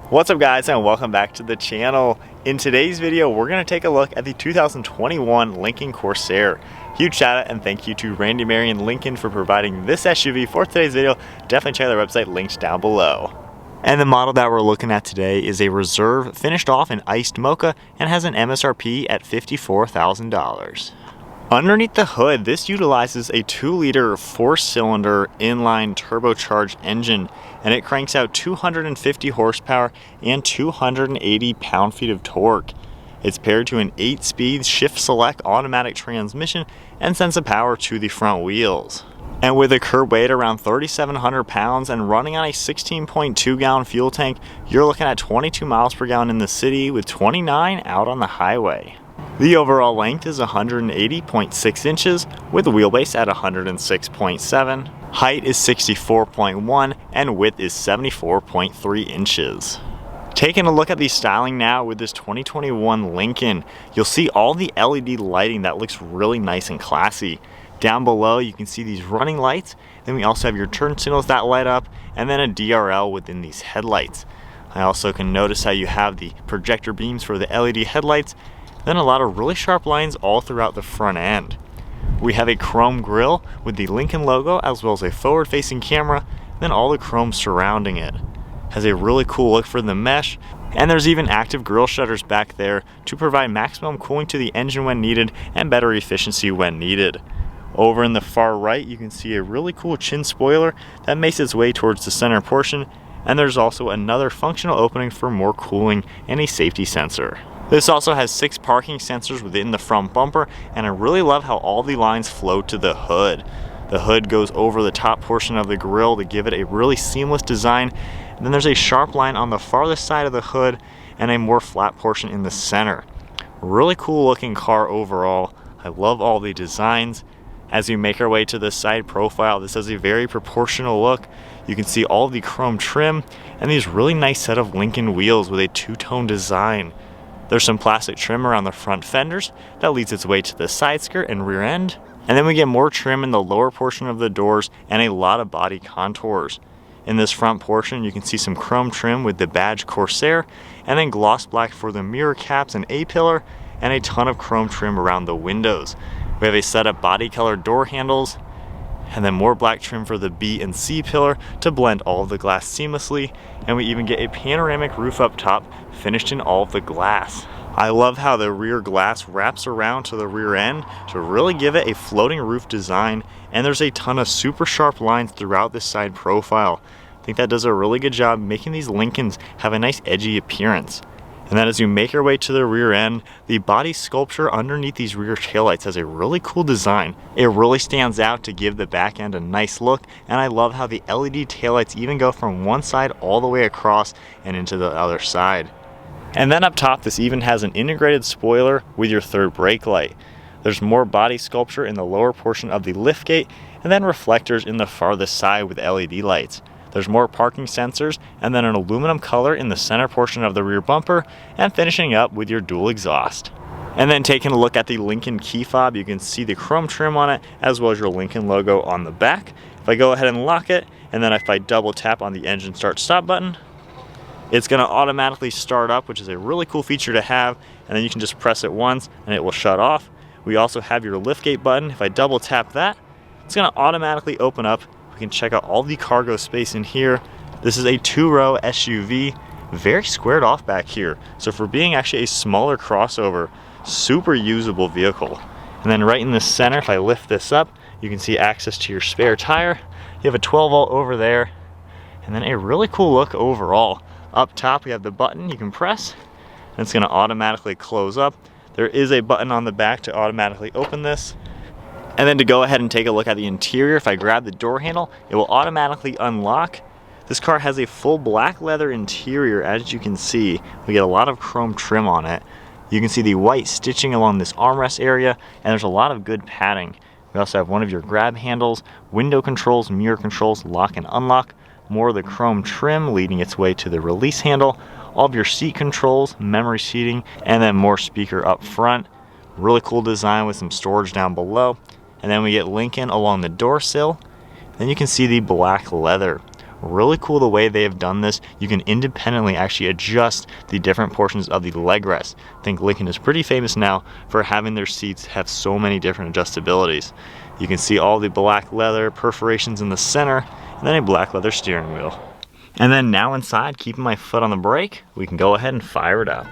What's up guys, and welcome back to the channel. In today's video, we're going to take a look at the 2021 Lincoln Corsair. Huge shout out and thank you to Randy Marion Lincoln for providing this SUV for today's video. Definitely check out their website, linked down below. And the model that we're looking at today is a Reserve finished off in iced mocha and has an MSRP at $54,000. Underneath the hood, this utilizes a 2-liter 4-cylinder inline turbocharged engine, and it cranks out 250 horsepower and 280 pound-feet of torque. It's paired to an 8-speed shift select automatic transmission and sends the power to the front wheels. And with a curb weight around 3,700 pounds and running on a 16.2 gallon fuel tank, you're looking at 22 miles per gallon in the city with 29 out on the highway. The overall length is 180.6 inches with a wheelbase at 106.7. Height is 64.1 and width is 74.3 inches. Taking a look at the styling now with this 2021 Lincoln, you'll see all the LED lighting that looks really nice and classy. Down below you can see these running lights, then we also have your turn signals that light up, and then a DRL within these headlights. I also can notice how you have the projector beams for the LED headlights, then a lot of really sharp lines all throughout the front end. We have a chrome grille with the Lincoln logo as well as a forward facing camera, then all the chrome surrounding it. Has a really cool look for the mesh, and there's even active grille shutters back there to provide maximum cooling to the engine when needed and better efficiency when needed. Over in the far right you can see a really cool chin spoiler that makes its way towards the center portion, and there's also another functional opening for more cooling and a safety sensor. This also has 6 parking sensors within the front bumper, and I really love how all the lines flow to the hood. The hood goes over the top portion of the grille to give it a really seamless design, and then there's a sharp line on the farthest side of the hood and a more flat portion in the center. Really cool looking car overall. I love all the designs. As we make our way to the side profile, this has a very proportional look. You can see all the chrome trim and these really nice set of Lincoln wheels with a 2-tone design. There's some plastic trim around the front fenders that leads its way to the side skirt and rear end. And then we get more trim in the lower portion of the doors and a lot of body contours. In this front portion you can see some chrome trim with the badge Corsair, and then gloss black for the mirror caps and A-pillar, and a ton of chrome trim around the windows. We have a set of body colored door handles, and then more black trim for the B and C pillar to blend all of the glass seamlessly, and we even get a panoramic roof up top finished in all of the glass. I love how the rear glass wraps around to the rear end to really give it a floating roof design, and there's a ton of super sharp lines throughout this side profile. I think that does a really good job making these Lincolns have a nice edgy appearance. And then as you make your way to the rear end, the body sculpture underneath these rear taillights has a really cool design. It really stands out to give the back end a nice look, and I love how the LED taillights even go from one side all the way across and into the other side. And then up top, this even has an integrated spoiler with your third brake light. There's more body sculpture in the lower portion of the liftgate, and then reflectors in the farthest side with LED lights. There's more parking sensors, and then an aluminum color in the center portion of the rear bumper, and finishing up with your dual exhaust. And then taking a look at the Lincoln key fob, you can see the chrome trim on it, as well as your Lincoln logo on the back. If I go ahead and lock it, and then if I double tap on the engine start stop button, it's going to automatically start up, which is a really cool feature to have, and then you can just press it once and it will shut off. We also have your liftgate button. If I double tap that, it's going to automatically open up. We can check out all the cargo space in here. This is a 2-row SUV, very squared off back here. So for being actually a smaller crossover, super usable vehicle. And then right in the center, if I lift this up, you can see access to your spare tire. You have a 12-volt over there, and then a really cool look overall. Up top, we have the button you can press, and it's gonna automatically close up. There is a button on the back to automatically open this. And then to go ahead and take a look at the interior, if I grab the door handle, it will automatically unlock. This car has a full black leather interior, as you can see. We get a lot of chrome trim on it. You can see the white stitching along this armrest area, and there's a lot of good padding. We also have one of your grab handles, window controls, mirror controls, lock and unlock, more of the chrome trim leading its way to the release handle, all of your seat controls, memory seating, and then more speaker up front. Really cool design with some storage down below. And then we get Lincoln along the door sill. Then you can see the black leather. Really cool the way they have done this. You can independently actually adjust the different portions of the leg rest. I think Lincoln is pretty famous now for having their seats have so many different adjustabilities. You can see all the black leather perforations in the center, and then a black leather steering wheel. And then now inside, keeping my foot on the brake, we can go ahead and fire it up.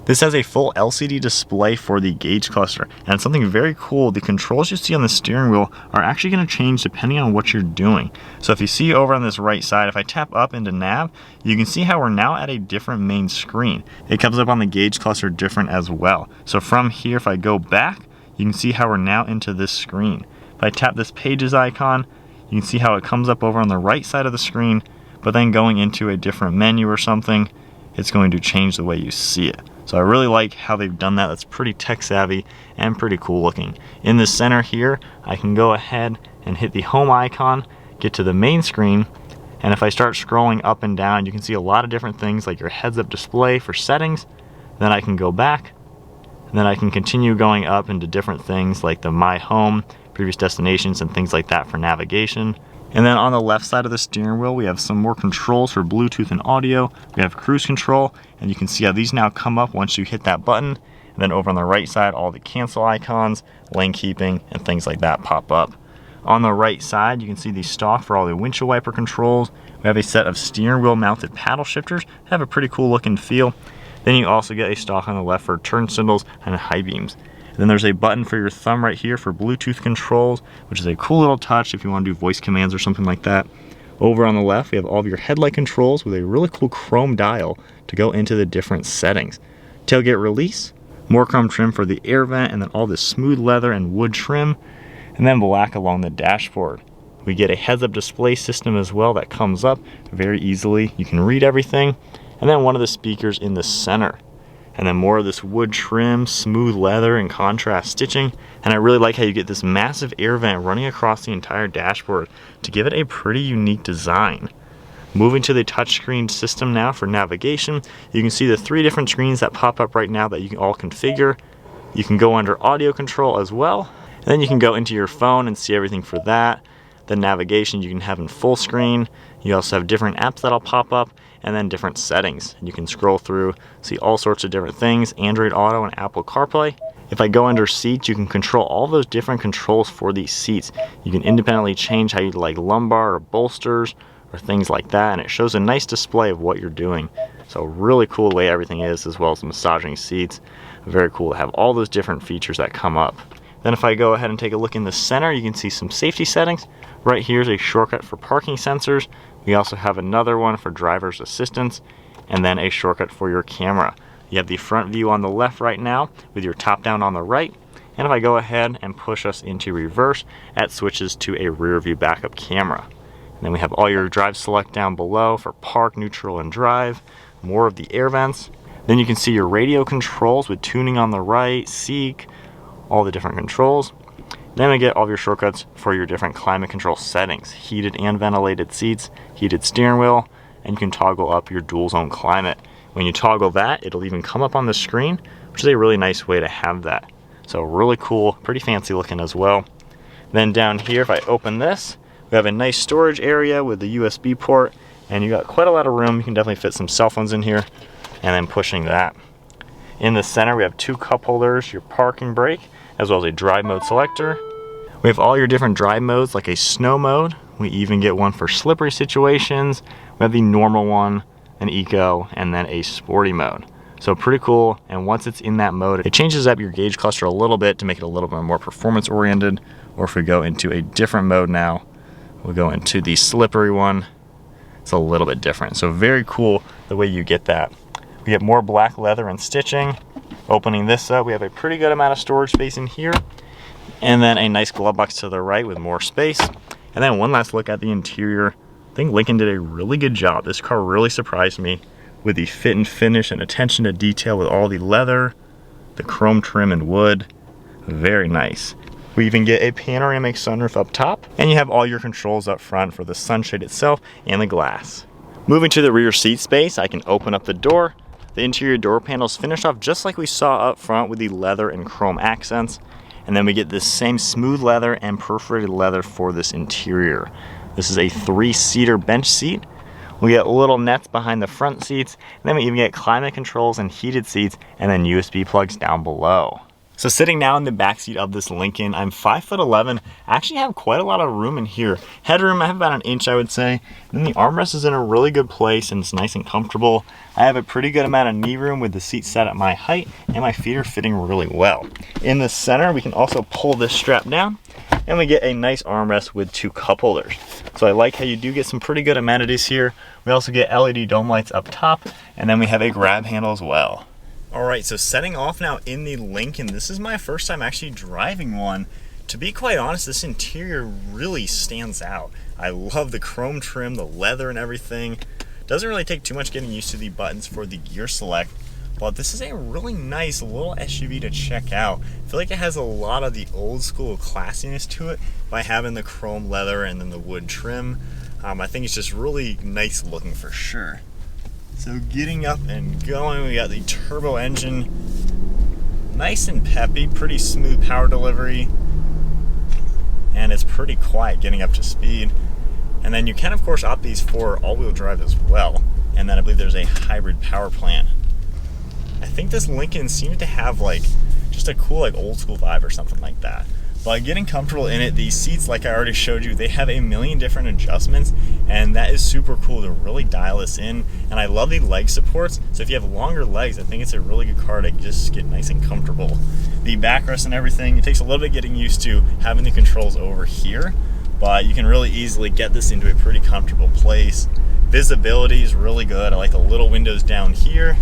This has a full LCD display for the gauge cluster, and something very cool, the controls you see on the steering wheel are actually going to change depending on what you're doing. So if you see over on this right side, if I tap up into nav, you can see how we're now at a different main screen. It comes up on the gauge cluster different as well. So from here, if I go back, you can see how we're now into this screen. If I tap this pages icon, you can see how it comes up over on the right side of the screen, but then going into a different menu or something, it's going to change the way you see it. So I really like how they've done that. That's pretty tech savvy and pretty cool looking. In the center here, I can go ahead and hit the home icon, get to the main screen, and if I start scrolling up and down, you can see a lot of different things like your heads-up display for settings. Then I can go back, and then I can continue going up into different things like the My Home, previous destinations, and things like that for navigation. And then on the left side of the steering wheel, we have some more controls for Bluetooth and audio. We have cruise control, and you can see how these now come up once you hit that button. And then over on the right side, all the cancel icons, lane keeping, and things like that pop up. On the right side, you can see the stock for all the windshield wiper controls. We have a set of steering wheel mounted paddle shifters that have a pretty cool look and feel. Then you also get a stock on the left for turn signals and high beams. Then there's a button for your thumb right here for Bluetooth controls, which is a cool little touch if you want to do voice commands or something like that. Over on the left, we have all of your headlight controls with a really cool chrome dial to go into the different settings. Tailgate release, more chrome trim for the air vent, and then all this smooth leather and wood trim, and then black along the dashboard. We get a heads-up display system as well that comes up very easily. You can read everything, and then one of the speakers in the center. And then more of this wood trim, smooth leather, and contrast stitching. And I really like how you get this massive air vent running across the entire dashboard to give it a pretty unique design. Moving to the touchscreen system now for navigation, you can see the 3 different screens that pop up right now that you can all configure. You can go under audio control as well. And then you can go into your phone and see everything for that. The navigation you can have in full screen. You also have different apps that'll pop up, and then different settings. You can scroll through, see all sorts of different things, Android Auto and Apple CarPlay. If I go under seats, you can control all those different controls for these seats. You can independently change how you like lumbar or bolsters or things like that, and it shows a nice display of what you're doing. So really cool the way everything is, as well as the massaging seats. Very cool to have all those different features that come up. Then if I go ahead and take a look in the center, you can see some safety settings. Right here is a shortcut for parking sensors. We also have another one for driver's assistance, and then a shortcut for your camera. You have the front view on the left right now with your top down on the right. And if I go ahead and push us into reverse, that switches to a rear view backup camera. And then we have all your drive select down below for park, neutral, and drive. More of the air vents. Then you can see your radio controls with tuning on the right, seek, all the different controls. Then we get all of your shortcuts for your different climate control settings, heated and ventilated seats, heated steering wheel, and you can toggle up your dual zone climate. When you toggle that, it'll even come up on the screen, which is a really nice way to have that. So really cool, pretty fancy looking as well. Then down here, if I open this, we have a nice storage area with the USB port, and you got quite a lot of room. You can definitely fit some cell phones in here, and then pushing that. In the center, we have 2 cup holders, your parking brake, as well as a drive mode selector. We have all your different drive modes, like a snow mode. We even get one for slippery situations. We have the normal one, an eco, and then a sporty mode. So pretty cool, and once it's in that mode, it changes up your gauge cluster a little bit to make it a little bit more performance oriented. Or if we go into a different mode now, we'll go into the slippery one. It's a little bit different. So very cool the way you get that. We have more black leather and stitching. Opening this up, we have a pretty good amount of storage space in here. And then a nice glove box to the right with more space. And then one last look at the interior. I think Lincoln did a really good job. This car really surprised me with the fit and finish and attention to detail with all the leather, the chrome trim and wood. Very nice. We even get a panoramic sunroof up top, and you have all your controls up front for the sunshade itself and the glass. Moving to the rear seat space, I can open up the door. The interior door panels finish off just like we saw up front with the leather and chrome accents. And then we get this same smooth leather and perforated leather for this interior. This is a 3-seater bench seat. We get little nets behind the front seats, and then we even get climate controls and heated seats, and then USB plugs down below. So sitting now in the back seat of this Lincoln, I'm 5'11". I actually have quite a lot of room in here. Headroom, I have about 1 inch, I would say. And then the armrest is in a really good place and it's nice and comfortable. I have a pretty good amount of knee room with the seat set at my height, and my feet are fitting really well. In the center, we can also pull this strap down, and we get a nice armrest with 2 cup holders. So I like how you do get some pretty good amenities here. We also get LED dome lights up top, and then we have a grab handle as well. All right, so setting off now in the Lincoln. This is my first time actually driving one. To be quite honest, this interior really stands out. I love the chrome trim, the leather and everything. Doesn't really take too much getting used to the buttons for the gear select, but this is a really nice little SUV to check out. I feel like it has a lot of the old school classiness to it by having the chrome leather and then the wood trim. I think it's just really nice looking for sure. So getting up and going, we got the turbo engine, nice and peppy, pretty smooth power delivery, and it's pretty quiet getting up to speed. And then you can of course opt these for all-wheel drive as well, and then I believe there's a hybrid power plant. I think this Lincoln seems to have like just a cool like old school vibe or something like that. But getting comfortable in it, these seats, like I already showed you, they have a million different adjustments, and that is super cool to really dial this in. And I love the leg supports, so if you have longer legs, I think it's a really good car to just get nice and comfortable. The backrest and everything, it takes a little bit getting used to having the controls over here, but you can really easily get this into a pretty comfortable place. Visibility is really good. I like the little windows down here,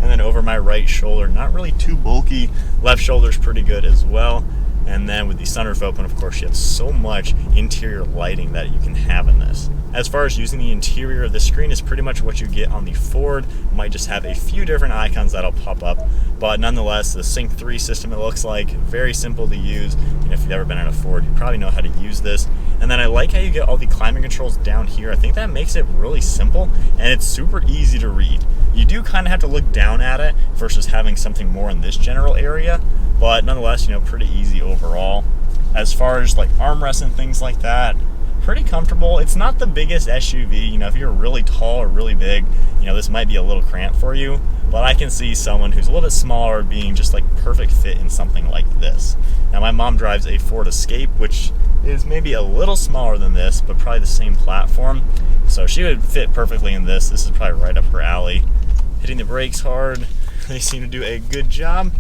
and then over my right shoulder, not really too bulky. Left shoulder's pretty good as well. And then with the sunroof open, of course, you have so much interior lighting that you can have in this. As far as using the interior of the screen is pretty much what you get on the Ford. Might just have a few different icons that'll pop up, but nonetheless, the Sync 3 system, it looks like, very simple to use. And if you've ever been in a Ford, you probably know how to use this. And then I like how you get all the climate controls down here. I think that makes it really simple, and it's super easy to read. You do kind of have to look down at it versus having something more in this general area, but nonetheless, pretty easy overall. As far as like armrests and things like that, pretty comfortable. It's not the biggest SUV. If you're really tall or really big, this might be a little cramped for you, but I can see someone who's a little bit smaller being just like perfect fit in something like this. Now my mom drives a Ford Escape, which is maybe a little smaller than this, but probably the same platform. So she would fit perfectly in this. This is probably right up her alley. Hitting the brakes hard. They seem to do a good job.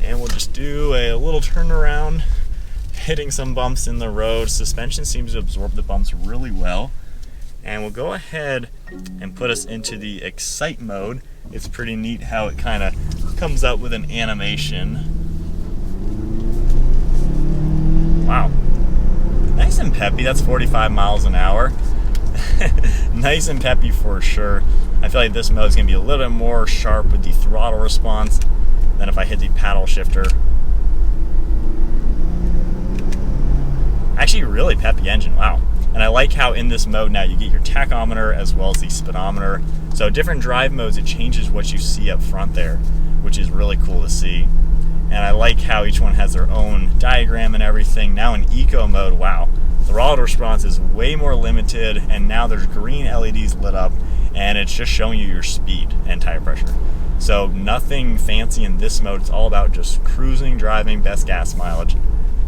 And we'll just do a little turnaround, hitting some bumps in the road. Suspension seems to absorb the bumps really well. And we'll go ahead and put us into the Excite mode. It's pretty neat how it kind of comes up with an animation. Wow. Nice and peppy. That's 45 miles an hour. Nice and peppy for sure. I feel like this mode is going to be a little bit more sharp with the throttle response than if I hit the paddle shifter. Actually, really peppy engine, wow. And I like how in this mode now you get your tachometer as well as the speedometer. So different drive modes, it changes what you see up front there, which is really cool to see. And I like how each one has their own diagram and everything. Now in eco mode, wow. Throttle response is way more limited, and now there's green LEDs lit up, and it's just showing you your speed and tire pressure. So nothing fancy in this mode. It's all about just cruising, driving, best gas mileage.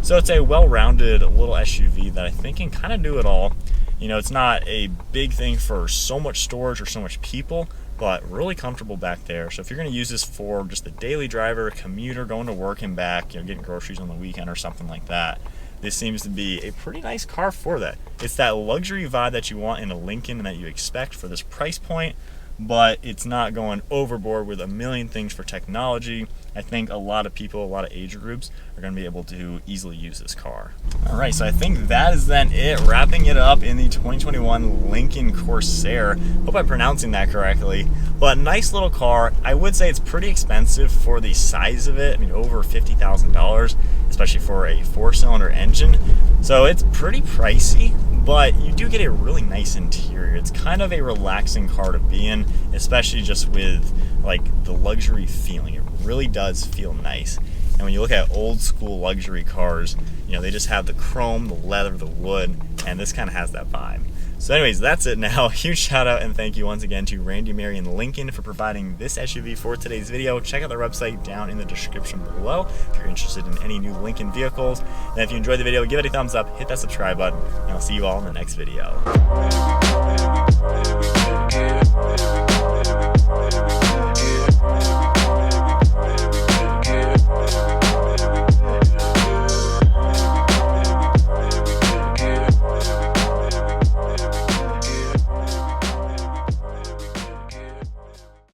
So it's a well-rounded little SUV that I think can kind of do it all. It's not a big thing for so much storage or so much people, but really comfortable back there. So if you're going to use this for just a daily driver, commuter, going to work and back, getting groceries on the weekend or something like that, this seems to be a pretty nice car for that. It's that luxury vibe that you want in a Lincoln and that you expect for this price point, but it's not going overboard with a million things for technology. I think a lot of people, a lot of age groups are going to be able to easily use this car. All right, so I think that is then it, wrapping it up in the 2021 Lincoln Corsair. Hope I'm pronouncing that correctly, but nice little car. I would say it's pretty expensive for the size of it. Over $50,000, especially for a 4-cylinder engine. So it's pretty pricey, but you do get a really nice interior. It's kind of a relaxing car to be in, especially just with like the luxury feeling. It really does feel nice. And when you look at old school luxury cars, you know, they just have the chrome, the leather, the wood, and this kind of has that vibe. So anyways, that's it now. Huge shout out and thank you once again to Randy Marion Lincoln for providing this SUV for today's video. Check out their website down in the description below if you're interested in any new Lincoln vehicles. And if you enjoyed the video, give it a thumbs up, hit that subscribe button, and I'll see you all in the next video.